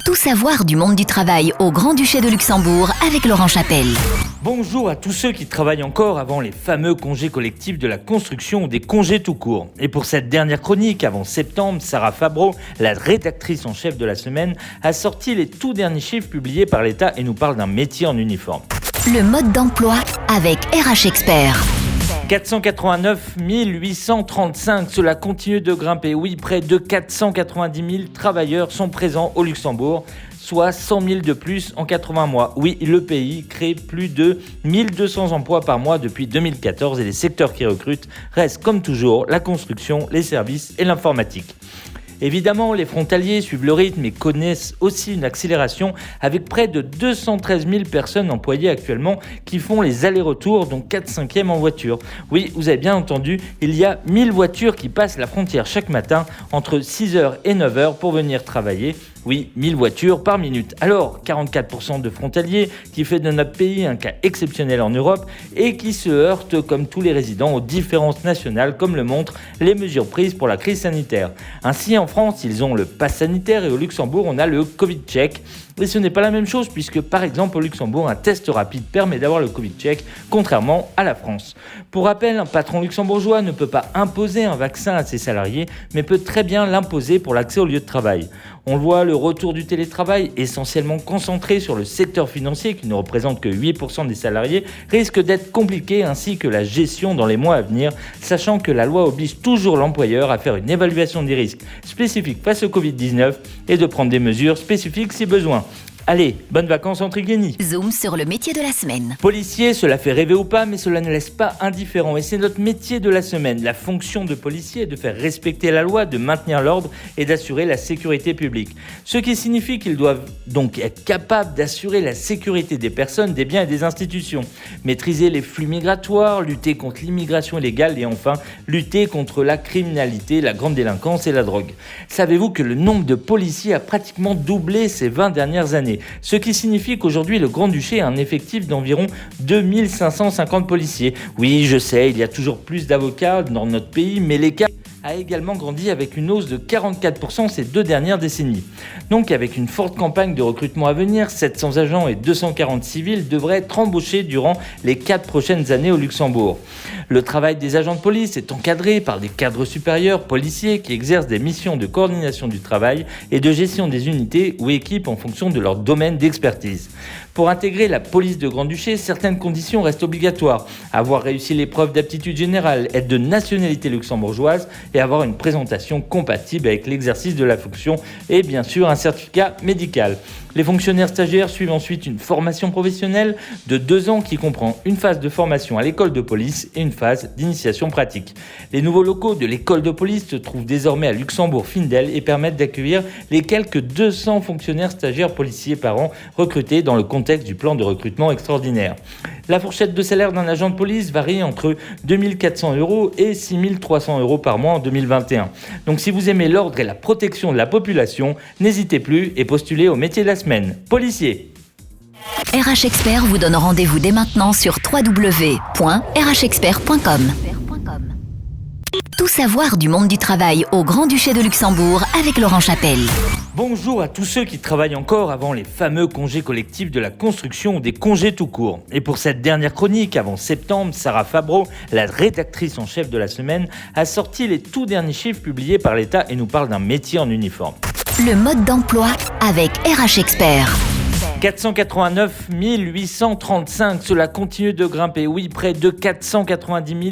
Tout savoir du monde du travail au Grand-Duché de Luxembourg avec Laurent Chapelle. Bonjour à tous ceux qui travaillent encore avant les fameux congés collectifs de la construction ou des congés tout court. Et pour cette dernière chronique, avant septembre, Sarah Fabreau, la rédactrice en chef de la semaine, a sorti les tout derniers chiffres publiés par l'État et nous parle d'un métier en uniforme. Le mode d'emploi avec RH Expert. 489 835, cela continue de grimper. Oui, près de 490 000 travailleurs sont présents au Luxembourg, soit 100 000 de plus en 80 mois. Oui, le pays crée plus de 1200 emplois par mois depuis 2014 et les secteurs qui recrutent restent comme toujours la construction, les services et l'informatique. Évidemment, les frontaliers suivent le rythme et connaissent aussi une accélération avec près de 213 000 personnes employées actuellement qui font les allers-retours, dont 4/5 en voiture. Oui, vous avez bien entendu, il y a 1000 voitures qui passent la frontière chaque matin entre 6h et 9h pour venir travailler. Oui, 1000 voitures par minute. Alors, 44% de frontaliers qui fait de notre pays un cas exceptionnel en Europe et qui se heurtent, comme tous les résidents, aux différences nationales, comme le montrent les mesures prises pour la crise sanitaire. Ainsi, en France, ils ont le pass sanitaire et au Luxembourg, on a le Covid-check. Et ce n'est pas la même chose puisque, par exemple, au Luxembourg, un test rapide permet d'avoir le Covid-check, contrairement à la France. Pour rappel, un patron luxembourgeois ne peut pas imposer un vaccin à ses salariés, mais peut très bien l'imposer pour l'accès au lieu de travail. On le voit, le retour du télétravail, essentiellement concentré sur le secteur financier, qui ne représente que 8% des salariés, risque d'être compliqué, ainsi que la gestion dans les mois à venir, sachant que la loi oblige toujours l'employeur à faire une évaluation des risques spécifiques face au Covid-19 et de prendre des mesures spécifiques si besoin. Allez, bonnes vacances en Triglénie. Zoom sur le métier de la semaine. Policier, cela fait rêver ou pas, mais cela ne laisse pas indifférent. Et c'est notre métier de la semaine. La fonction de policier est de faire respecter la loi, de maintenir l'ordre et d'assurer la sécurité publique. Ce qui signifie qu'ils doivent donc être capables d'assurer la sécurité des personnes, des biens et des institutions. Maîtriser les flux migratoires, lutter contre l'immigration illégale et enfin lutter contre la criminalité, la grande délinquance et la drogue. Savez-vous que le nombre de policiers a pratiquement doublé ces 20 dernières années ? Ce qui signifie qu'aujourd'hui, le Grand-Duché a un effectif d'environ 2550 policiers. Oui, je sais, il y a toujours plus d'avocats dans notre pays, mais l'écart a également grandi avec une hausse de 44% ces 2 dernières décennies. Donc avec une forte campagne de recrutement à venir, 700 agents et 240 civils devraient être embauchés durant les 4 prochaines années au Luxembourg. Le travail des agents de police est encadré par des cadres supérieurs policiers qui exercent des missions de coordination du travail et de gestion des unités ou équipes en fonction de leur domaine d'expertise. Pour intégrer la police de Grand-Duché, certaines conditions restent obligatoires. Avoir réussi l'épreuve d'aptitude générale, être de nationalité luxembourgeoise et avoir une présentation compatible avec l'exercice de la fonction et bien sûr un certificat médical. Les fonctionnaires stagiaires suivent ensuite une formation professionnelle de 2 ans qui comprend une phase de formation à l'école de police et une phase d'initiation pratique. Les nouveaux locaux de l'école de police se trouvent désormais à Luxembourg-Findel et permettent d'accueillir les quelques 200 fonctionnaires stagiaires policiers par an recrutés dans le contexte du plan de recrutement extraordinaire. La fourchette de salaire d'un agent de police varie entre 2 400 € et 6 300 € par mois en 2021. Donc si vous aimez l'ordre et la protection de la population, n'hésitez plus et postulez au métier de la semaine. Policier. RH Expert vous donne rendez-vous dès maintenant sur www.rhexpert.com. Tout savoir du monde du travail au Grand-Duché de Luxembourg avec Laurent Chapelle. Bonjour à tous ceux qui travaillent encore avant les fameux congés collectifs de la construction ou des congés tout court. Et pour cette dernière chronique, avant septembre, Sarah Fabreau, la rédactrice en chef de la semaine, a sorti les tout derniers chiffres publiés par l'État et nous parle d'un métier en uniforme. Le mode d'emploi avec RH Expert. 489 835, cela continue de grimper. Oui, près de 490 000